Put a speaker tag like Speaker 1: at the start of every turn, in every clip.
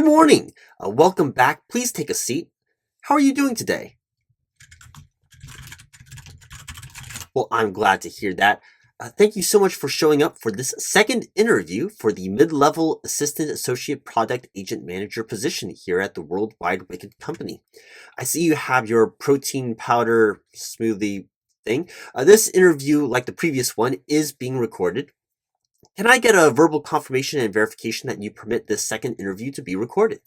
Speaker 1: Good morning. Welcome back. Please take a seat. How are you doing today? Well, I'm glad to hear that. Thank you so much for showing up for this second interview for the mid-level assistant associate product agent manager position here at the World Wide Wicket company. I see you have your protein powder smoothie thing. This interview, like the previous one, is being recorded. Can I get a verbal confirmation and verification that you permit this second interview to be recorded?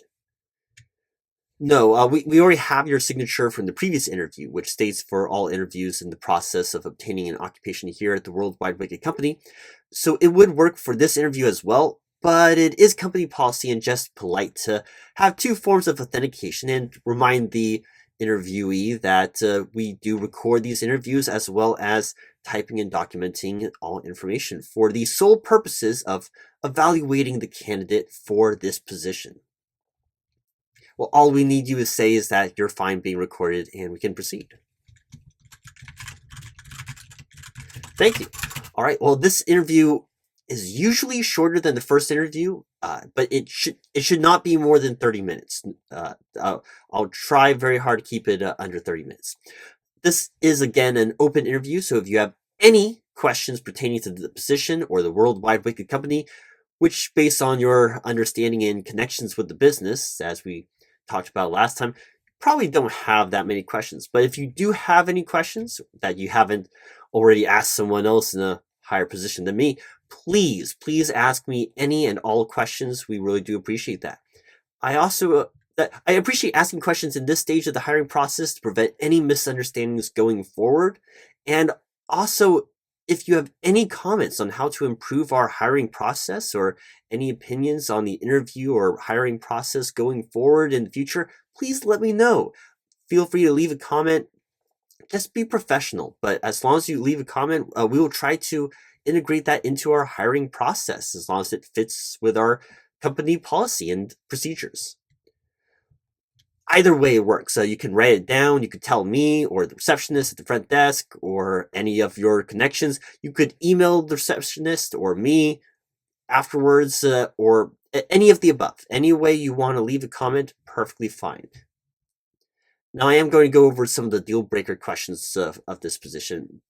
Speaker 1: No, we already have your signature from the previous interview, which states for all interviews in the process of obtaining an occupation here at the World Wide Wicket company. So it would work for this interview as well, but it is company policy and just polite to have two forms of authentication and remind the interviewee that we do record these interviews as well as typing and documenting all information for the sole purposes of evaluating the candidate for this position. Well, all we need you to say is that you're fine being recorded and we can proceed. Thank you. All right. Well, this interview is usually shorter than the first interview, but it should not be more than 30 minutes. I'll try very hard to keep it under 30 minutes. This is, again, an open interview, so if you have any questions pertaining to the position or the World Wide Wicket company, which, based on your understanding and connections with the business, as we talked about last time, probably don't have that many questions. But if you do have any questions that you haven't already asked someone else in a higher position than me, please ask me any and all questions. We really do appreciate that. I also I appreciate asking questions in this stage of the hiring process to prevent any misunderstandings going forward. And also, if you have any comments on how to improve our hiring process or any opinions on the interview or hiring process going forward in the future, please let me know. Feel free to leave a comment. Just be professional, but as long as you leave a comment, we will try to integrate that into our hiring process as long as it fits with our company policy and procedures. Either way it works. You can write it down, you could tell me or the receptionist at the front desk or any of your connections. You could email the receptionist or me afterwards or any of the above. Any way you want to leave a comment, perfectly fine. Now I am going to go over some of the deal breaker questions of this position.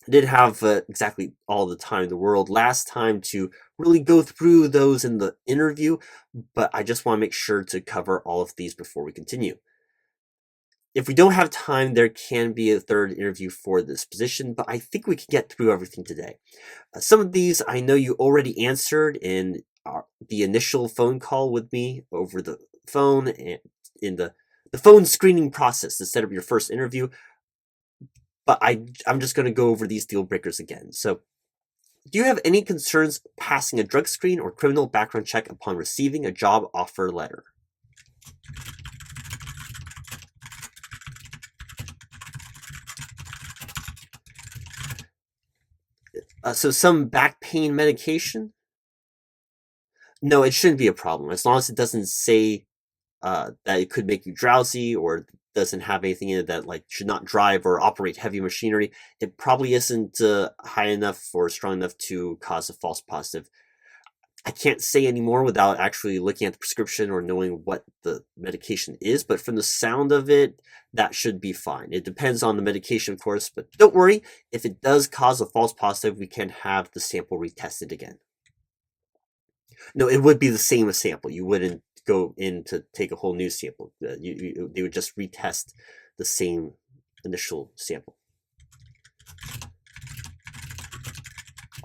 Speaker 1: I did have exactly all the time in the world last time to really go through those in the interview, but I just want to make sure to cover all of these before we continue. If we don't have time, there can be a third interview for this position, but I think we can get through everything today. Some of these I know you already answered in the initial phone call with me over the phone and in the phone screening process to set up your first interview. But I'm just going to go over these deal breakers again. So, do you have any concerns passing a drug screen or criminal background check upon receiving a job offer letter? So some back pain medication? No, it shouldn't be a problem as long as it doesn't say that it could make you drowsy or doesn't have anything in it that like should not drive or operate heavy machinery. It probably isn't high enough or strong enough to cause a false positive. I can't say anymore without actually looking at the prescription or knowing what the medication is, but from the sound of it, that should be fine. It depends on the medication, of course, but don't worry. If it does cause a false positive, we can have the sample retested again. No, it would be the same as sample. You wouldn't go in to take a whole new sample. They would just retest the same initial sample.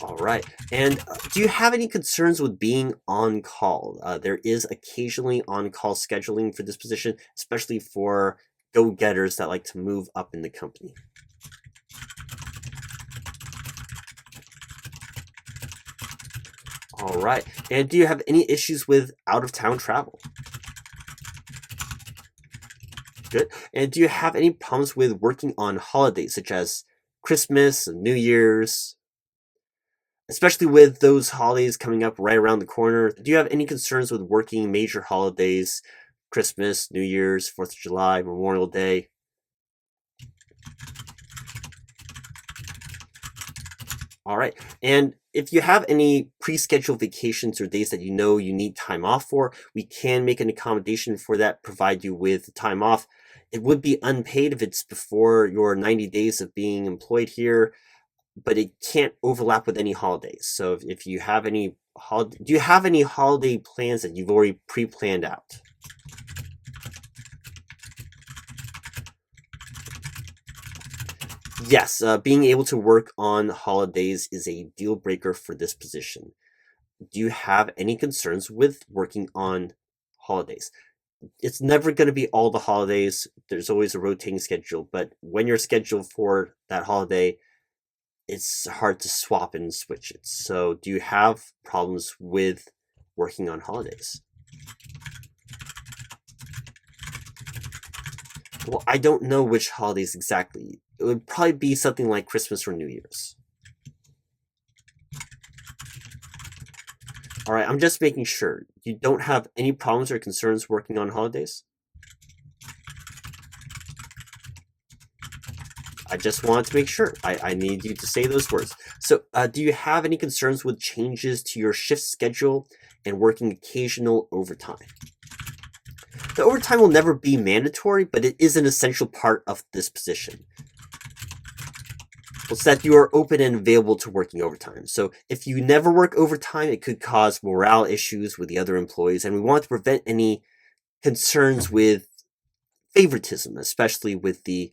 Speaker 1: All right. And do you have any concerns with being on call? There is occasionally on-call scheduling for this position, especially for go-getters that like to move up in the company. All right. And do you have any issues with out-of-town travel? Good. And do you have any problems with working on holidays such as Christmas and New Year's? Especially with those holidays coming up right around the corner, do you have any concerns with working major holidays, Christmas, New Year's, 4th of July, Memorial Day? All right. And if you have any pre-scheduled vacations or days that you know you need time off for, we can make an accommodation for that, provide you with time off. It would be unpaid if it's before your 90 days of being employed here, but it can't overlap with any holidays. So if you have any do you have any holiday plans that you've already pre-planned out? Yes, being able to work on holidays is a deal breaker for this position. Do you have any concerns with working on holidays? It's never going to be all the holidays. There's always a rotating schedule, but when you're scheduled for that holiday, it's hard to swap and switch it. So, do you have problems with working on holidays? Well, I don't know which holidays exactly. It would probably be something like Christmas or New Year's. All right, I'm just making sure you don't have any problems or concerns working on holidays. I just wanted to make sure. I need you to say those words. So, do you have any concerns with changes to your shift schedule and working occasional overtime? The overtime will never be mandatory, but it is an essential part of this position. It's that you are open and available to working overtime. So if you never work overtime, it could cause morale issues with the other employees, and we want to prevent any concerns with favoritism, especially with the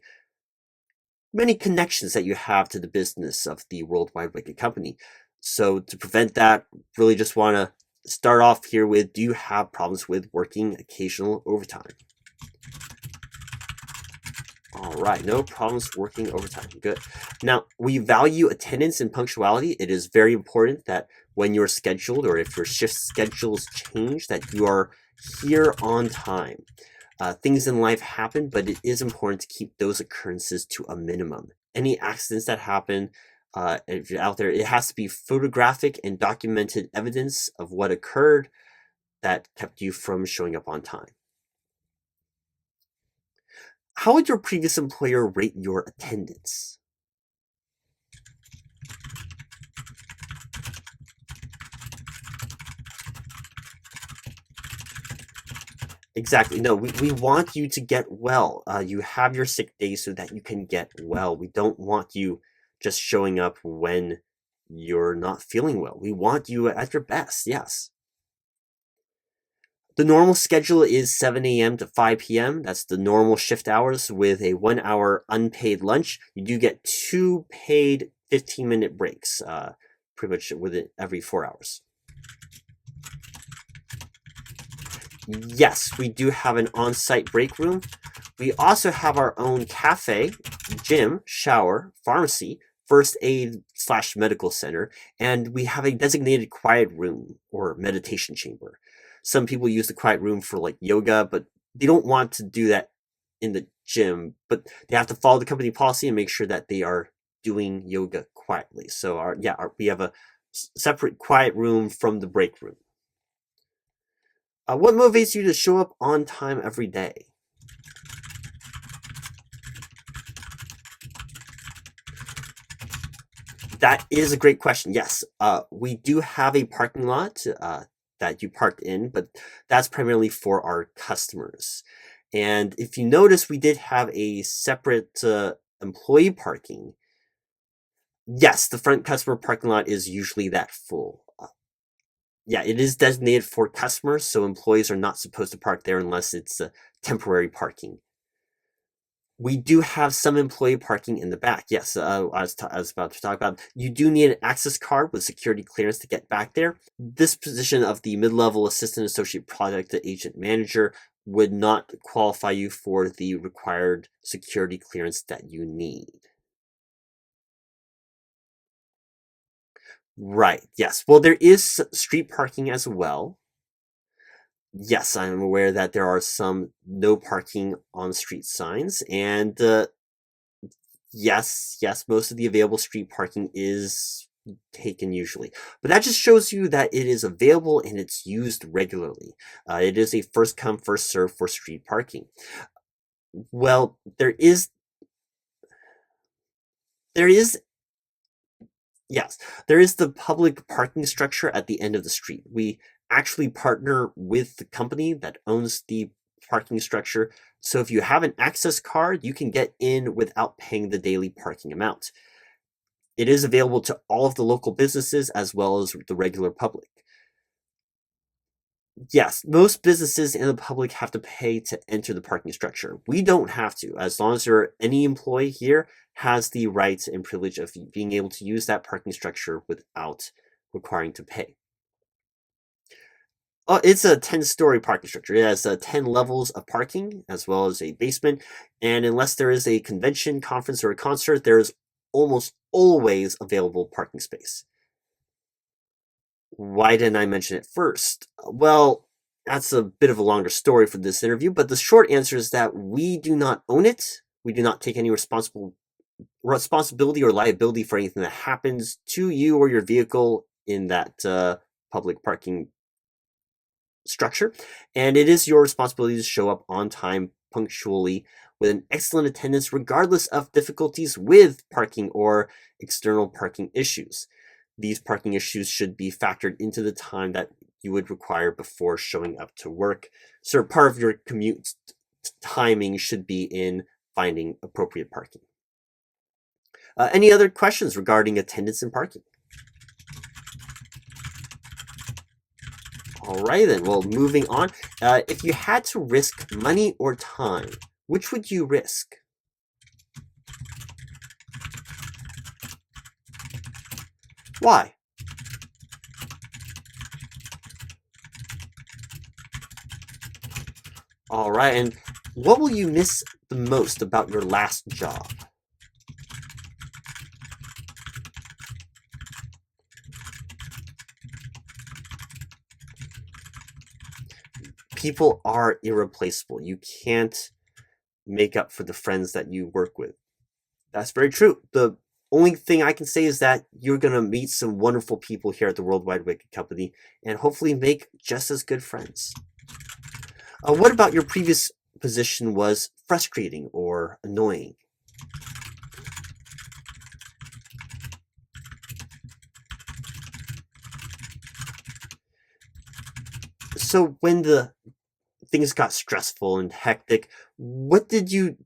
Speaker 1: many connections that you have to the business of the World Wide Wicket company. So to prevent that, really just want to start off here with, do you have problems with working occasional overtime? All right, no problems working overtime. Good. Now, we value attendance and punctuality. It is very important that when you're scheduled or if your shift schedules change, that you are here on time. Things in life happen, but it is important to keep those occurrences to a minimum. Any accidents that happen, if you're out there, it has to be photographic and documented evidence of what occurred that kept you from showing up on time. How would your previous employer rate your attendance? Exactly. No, we want you to get well. You have your sick days so that you can get well. We don't want you just showing up when you're not feeling well. We want you at your best, yes. The normal schedule is 7 a.m. to 5 p.m. That's the normal shift hours with a 1 hour unpaid lunch. You do get 2 paid 15-minute breaks, pretty much within every 4 hours. Yes, we do have an on-site break room. We also have our own cafe, gym, shower, pharmacy, first aid / medical center, and we have a designated quiet room or meditation chamber. Some people use the quiet room for like yoga, but they don't want to do that in the gym, but they have to follow the company policy and make sure that they are doing yoga quietly. So we have a separate quiet room from the break room. What motivates you to show up on time every day? That is a great question. Yes, we do have a parking lot that you parked in, but that's primarily for our customers. And if you notice, we did have a separate employee parking. Yes, the front customer parking lot is usually that full. Yeah, it is designated for customers, so employees are not supposed to park there unless it's temporary parking. We do have some employee parking in the back. Yes, I was about to talk about. You do need an access card with security clearance to get back there. This position of the mid-level assistant associate product agent manager would not qualify you for the required security clearance that you need. Right. Yes. Well, there is street parking as well. Yes, I'm aware that there are some no parking on street signs, and yes, most of the available street parking is taken usually. But that just shows you that it is available and it's used regularly. It is a first come, first serve for street parking. Well, there is Yes, there is the public parking structure at the end of the street. We actually partner with the company that owns the parking structure. So if you have an access card, you can get in without paying the daily parking amount. It is available to all of the local businesses as well as the regular public. Yes, most businesses and the public have to pay to enter the parking structure. We don't have to, as long as any employee here has the right and privilege of being able to use that parking structure without requiring to pay. It's a 10-story parking structure. It has 10 levels of parking as well as a basement. And unless there is a convention, conference, or a concert, there is almost always available parking space. Why didn't I mention it first? Well, that's a bit of a longer story for this interview, but the short answer is that we do not own it. We do not take any responsibility or liability for anything that happens to you or your vehicle in that public parking structure. And it is your responsibility to show up on time, punctually, with an excellent attendance, regardless of difficulties with parking or external parking issues. These parking issues should be factored into the time that you would require before showing up to work. So part of your commute timing should be in finding appropriate parking. Any other questions regarding attendance and parking? All right, then. Well, moving on. If you had to risk money or time, which would you risk? Why? All right, and what will you miss the most about your last job? People are irreplaceable. You can't make up for the friends that you work with. That's very true. The only thing I can say is that you're going to meet some wonderful people here at the World Wide Wicket Company and hopefully make just as good friends. What about your previous position was frustrating or annoying? So when the things got stressful and hectic, what did you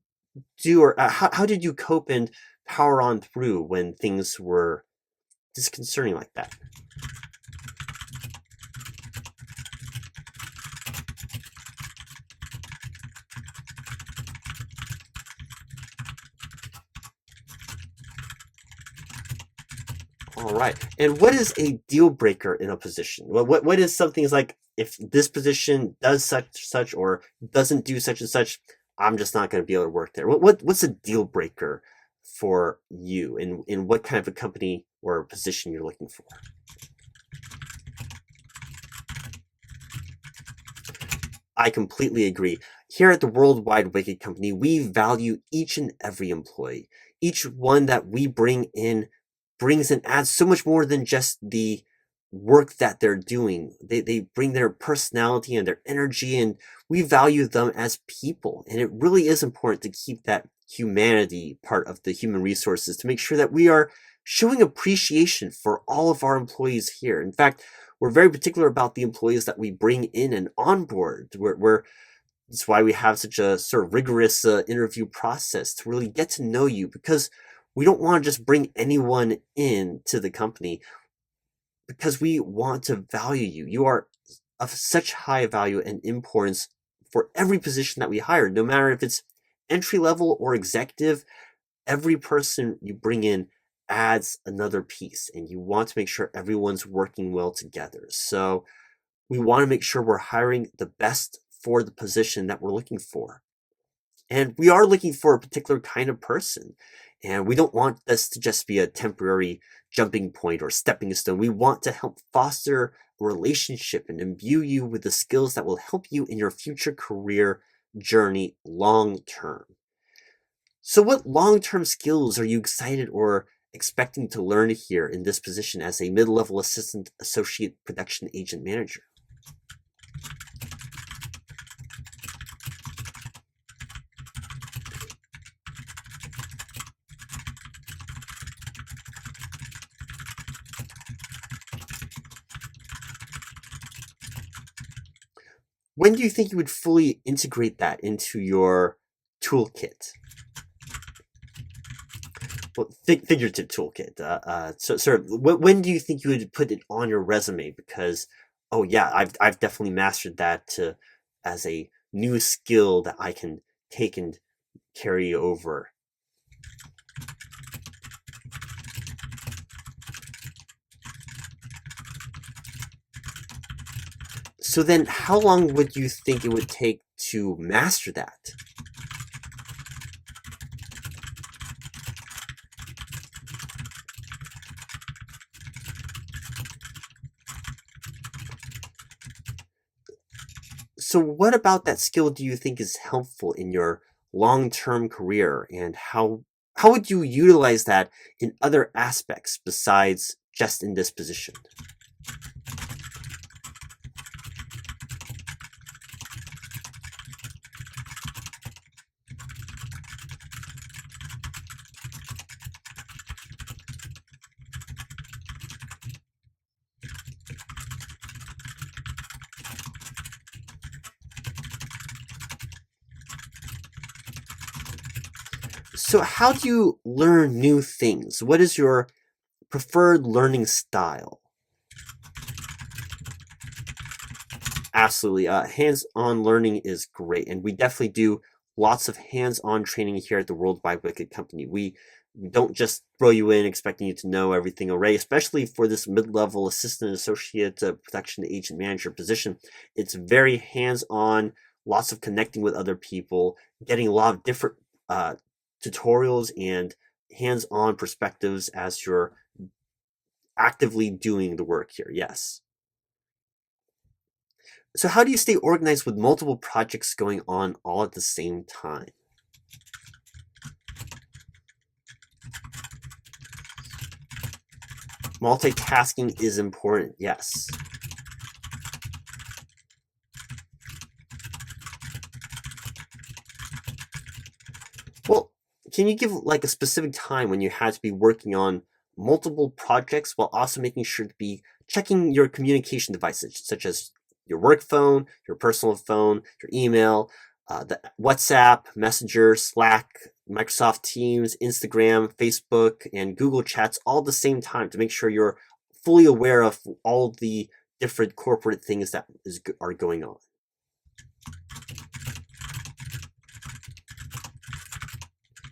Speaker 1: do, or how did you cope and power on through when things were disconcerting like that? All right. And what is a deal breaker in a position? What is something like if this position does such or doesn't do such and such, I'm just not going to be able to work there. What's a deal breaker for you in what kind of a company or position you're looking for? I completely agree. Here at the World Wide Wicket Company, we value each and every employee. Each one that we bring in brings and adds so much more than just the work that they're doing. They bring their personality and their energy, and we value them as people. And it really is important to keep that humanity part of the human resources to make sure that we are showing appreciation for all of our employees here. In fact, we're very particular about the employees that we bring in and onboard. That's why we have such a sort of rigorous interview process to really get to know you, because we don't want to just bring anyone in to the company, because we want to value you. You are of such high value and importance for every position that we hire, no matter if it's entry level or executive. Every person you bring in adds another piece, and you want to make sure everyone's working well together. So we want to make sure we're hiring the best for the position that we're looking for. And we are looking for a particular kind of person. And we don't want this to just be a temporary jumping point or stepping stone. We want to help foster a relationship and imbue you with the skills that will help you in your future career journey long term. So, what long term skills are you excited or expecting to learn here in this position as a mid level assistant associate production agent manager? When do you think you would fully integrate that into your toolkit? Well, figurative toolkit. So, sir, when do you think you would put it on your resume? Because, oh yeah, I've definitely mastered that as a new skill that I can take and carry over. So then, how long would you think it would take to master that? So what about that skill do you think is helpful in your long-term career, and how would you utilize that in other aspects besides just in this position? So how do you learn new things? What is your preferred learning style? Absolutely. Hands-on learning is great, and we definitely do lots of hands-on training here at the World Wide Wicket company. We don't just throw you in expecting you to know everything already, especially for this mid-level assistant associate production agent manager position. It's very hands-on, lots of connecting with other people, getting a lot of different uh, tutorials and hands-on perspectives as you're actively doing the work here. Yes. So how do you stay organized with multiple projects going on all at the same time? Multitasking is important, yes. Well, can you give like a specific time when you had to be working on multiple projects while also making sure to be checking your communication devices, such as your work phone, your personal phone, your email, the WhatsApp, Messenger, Slack, Microsoft Teams, Instagram, Facebook, and Google Chats all at the same time to make sure you're fully aware of all the different corporate things that are going on?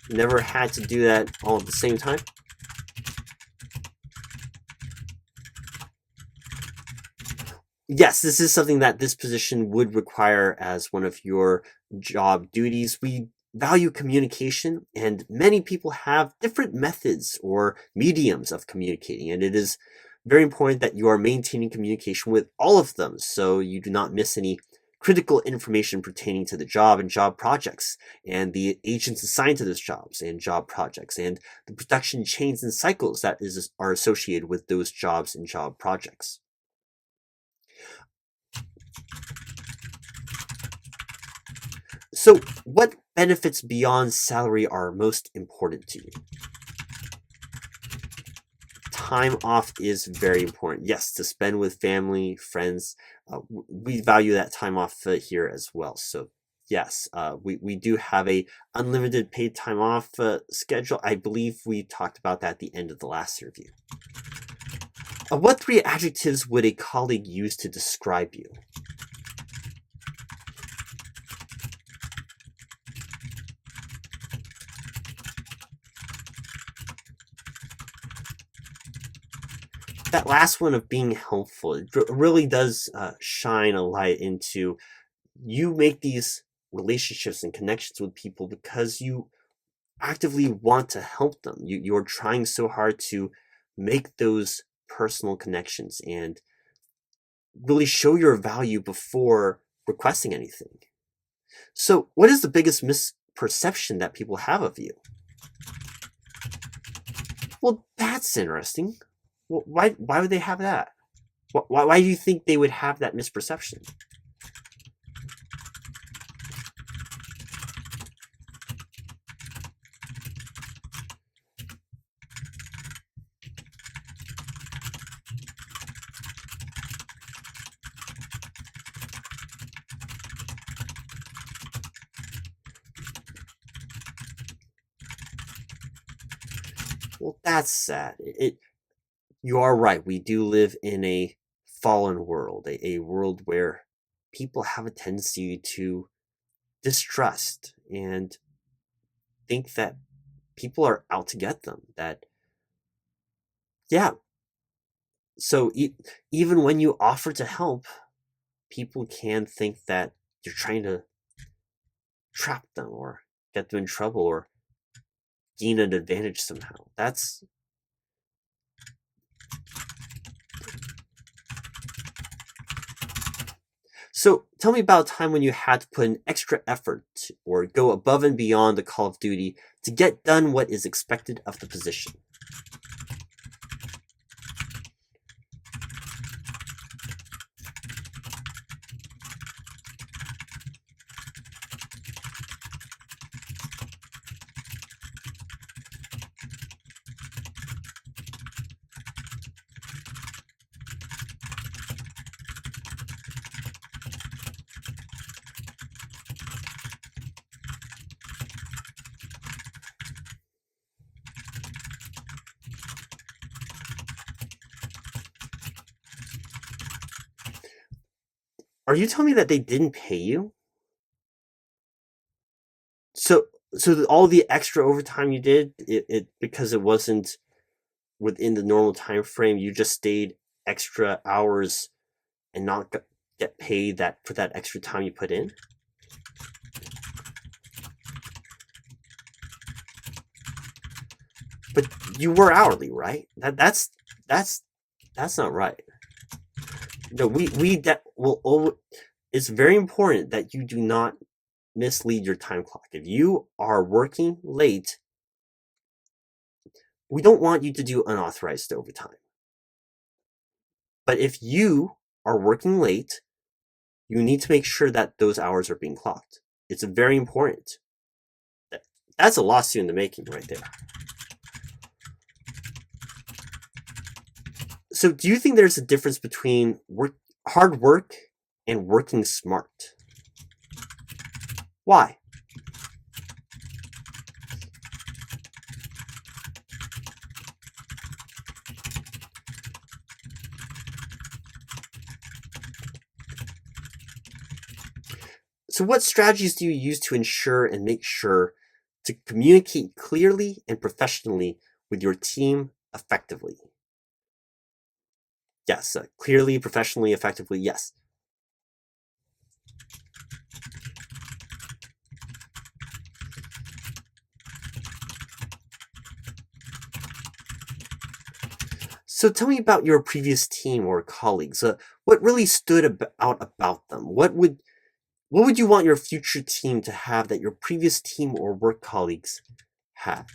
Speaker 1: Never had to do that all at the same time? Yes, this is something that this position would require as one of your job duties. We value communication, and many people have different methods or mediums of communicating, and it is very important that you are maintaining communication with all of them so you do not miss any critical information pertaining to the job and job projects and the agents assigned to those jobs and job projects and the production chains and cycles are associated with those jobs and job projects. So, what benefits beyond salary are most important to you? Time off is very important. Yes, to spend with family, friends. We value that time off here as well. So, yes, we do have a unlimited paid time off schedule. I believe we talked about that at the end of the last interview. What three adjectives would a colleague use to describe you? That last one of being helpful, it really does shine a light into you make these relationships and connections with people because you actively want to help them. You're trying so hard to make those personal connections and really show your value before requesting anything. So, what is the biggest misperception that people have of you? Well, that's interesting. Why would they have that? Why do you think they would have that misperception? Well, that's sad. You are right. We do live in a fallen world, a world where people have a tendency to distrust and think that people are out to get them. That, yeah. So even when you offer to help, people can think that you're trying to trap them or get them in trouble or gain an advantage somehow. That's So tell me about a time when you had to put in extra effort or go above and beyond the call of duty to get done what is expected of the position. Are you telling me that they didn't pay you? So all the extra overtime you did, it because it wasn't within the normal time frame, you just stayed extra hours and not get paid that for that extra time you put in? But you were hourly, right? That's not right. No, it's very important that you do not mislead your time clock. If you are working late, we don't want you to do unauthorized overtime. But if you are working late, you need to make sure that those hours are being clocked. It's very important. That's a lawsuit in the making right there. So do you think there's a difference between hard work and working smart? Why? So what strategies do you use to ensure and make sure to communicate clearly and professionally with your team effectively? Yes, clearly, professionally, effectively, yes. So tell me about your previous team or colleagues. What really stood out about them? What would you want your future team to have that your previous team or work colleagues had?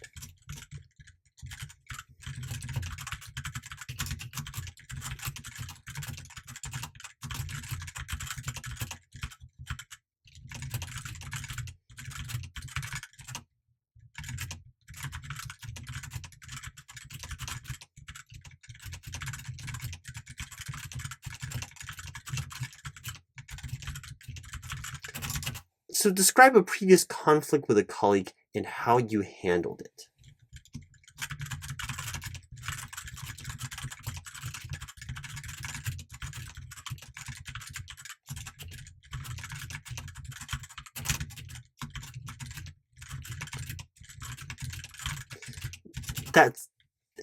Speaker 1: So describe a previous conflict with a colleague and how you handled it.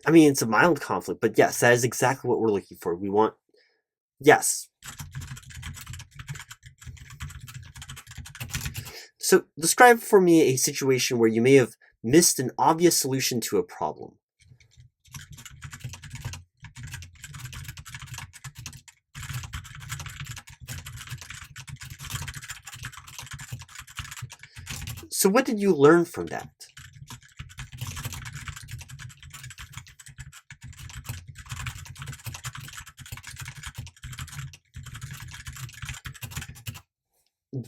Speaker 1: It's a mild conflict, but yes, that is exactly what we're looking for. Yes. So describe for me a situation where you may have missed an obvious solution to a problem. So what did you learn from that?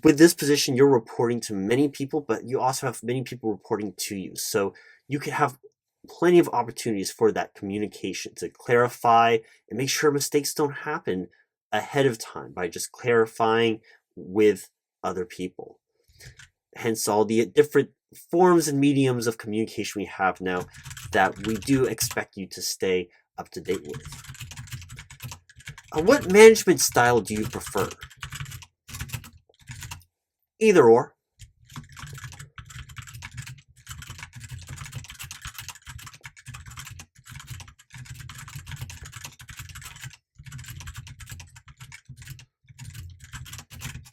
Speaker 1: With this position, you're reporting to many people, but you also have many people reporting to you. So you could have plenty of opportunities for that communication to clarify and make sure mistakes don't happen ahead of time by just clarifying with other people. Hence all the different forms and mediums of communication we have now that we do expect you to stay up to date with. What management style do you prefer? Either or.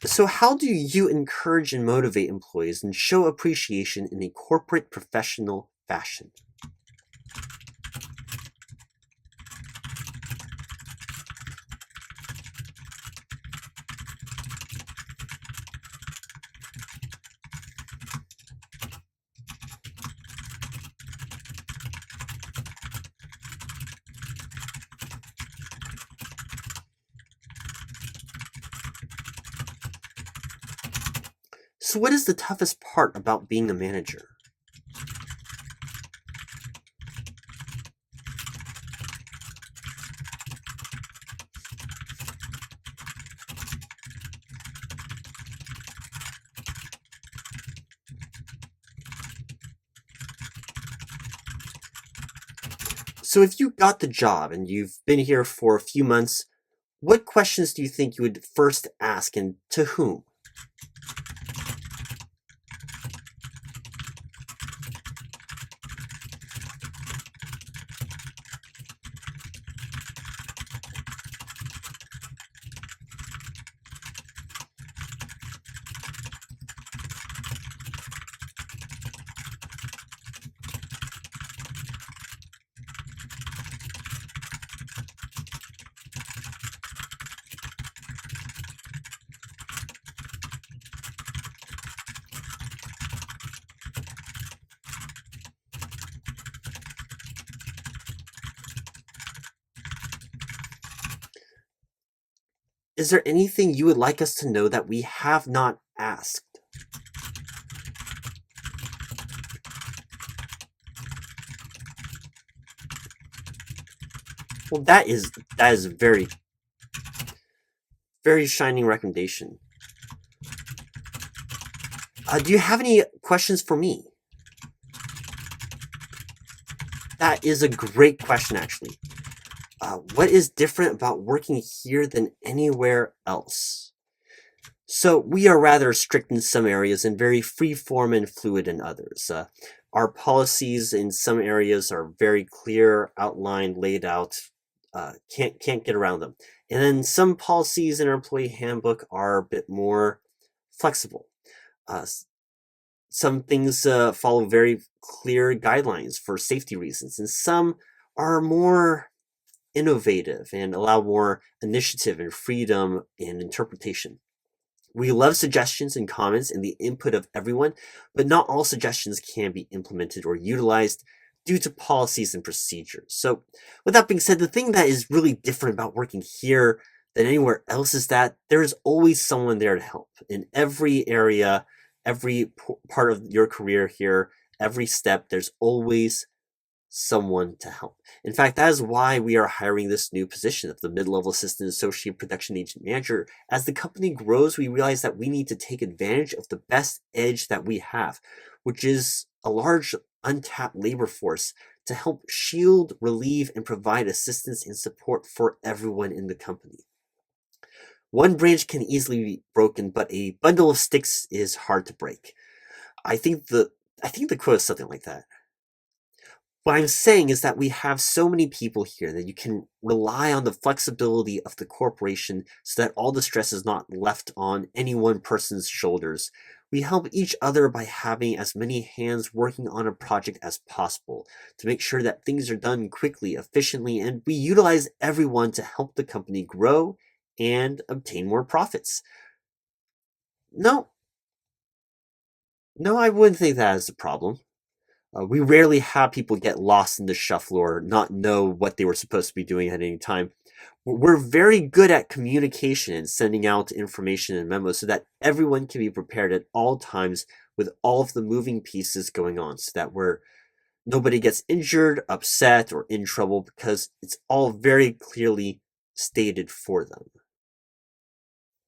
Speaker 1: So how do you encourage and motivate employees and show appreciation in a corporate professional fashion? So what is the toughest part about being a manager? So if you got the job and you've been here for a few months, what questions do you think you would first ask and to whom? Is there anything you would like us to know that we have not asked? Well, that is a very, very shining recommendation. Do you have any questions for me? That is a great question, actually. What is different about working here than anywhere else? So we are rather strict in some areas and very free-form and fluid in others. Our policies in some areas are very clear, outlined, laid out. Can't get around them. And then some policies in our employee handbook are a bit more flexible. Some things follow very clear guidelines for safety reasons, and some are more innovative and allow more initiative and freedom and interpretation. We love suggestions and comments and the input of everyone, but not all suggestions can be implemented or utilized due to policies and procedures. So, with that being said, the thing that is really different about working here than anywhere else is that there is always someone there to help. In every area, every part of your career here, every step, there's always someone to help. In fact, that is why we are hiring this new position of the mid-level assistant associate production agent manager. As the company grows, we realize that we need to take advantage of the best edge that we have, which is a large untapped labor force to help shield, relieve, and provide assistance and support for everyone in the company. One branch can easily be broken, but a bundle of sticks is hard to break. I think the quote is something like that. What I'm saying is that we have so many people here that you can rely on the flexibility of the corporation so that all the stress is not left on any one person's shoulders. We help each other by having as many hands working on a project as possible to make sure that things are done quickly, efficiently, and we utilize everyone to help the company grow and obtain more profits. No, no, I wouldn't think that is a problem. We rarely have people get lost in the shuffle or not know what they were supposed to be doing at any time. We're very good at communication and sending out information and memos so that everyone can be prepared at all times with all of the moving pieces going on so that nobody gets injured, upset, or in trouble because it's all very clearly stated for them.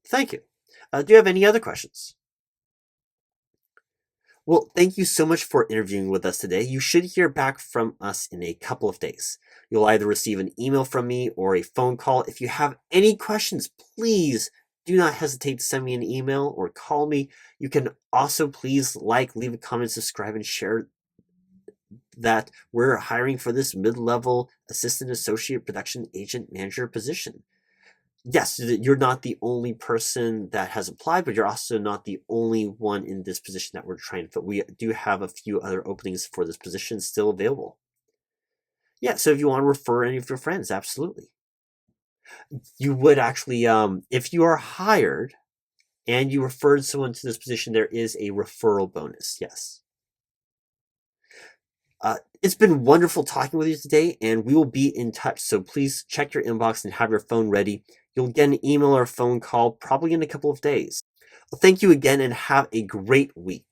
Speaker 1: Thank you. Do you have any other questions? Well, thank you so much for interviewing with us today. You should hear back from us in a couple of days. You'll either receive an email from me or a phone call. If you have any questions, please do not hesitate to send me an email or call me. You can also please leave a comment, subscribe, and share that we're hiring for this mid-level assistant associate production agent manager position. Yes, you're not the only person that has applied, but you're also not the only one in this position that we're trying to fill. We do have a few other openings for this position still available. Yeah, so if you want to refer any of your friends, absolutely. You would actually, if you are hired and you referred someone to this position, there is a referral bonus. Yes. It's been wonderful talking with you today, and we will be in touch. So please check your inbox and have your phone ready. You'll get an email or phone call probably in a couple of days. Well, thank you again and have a great week.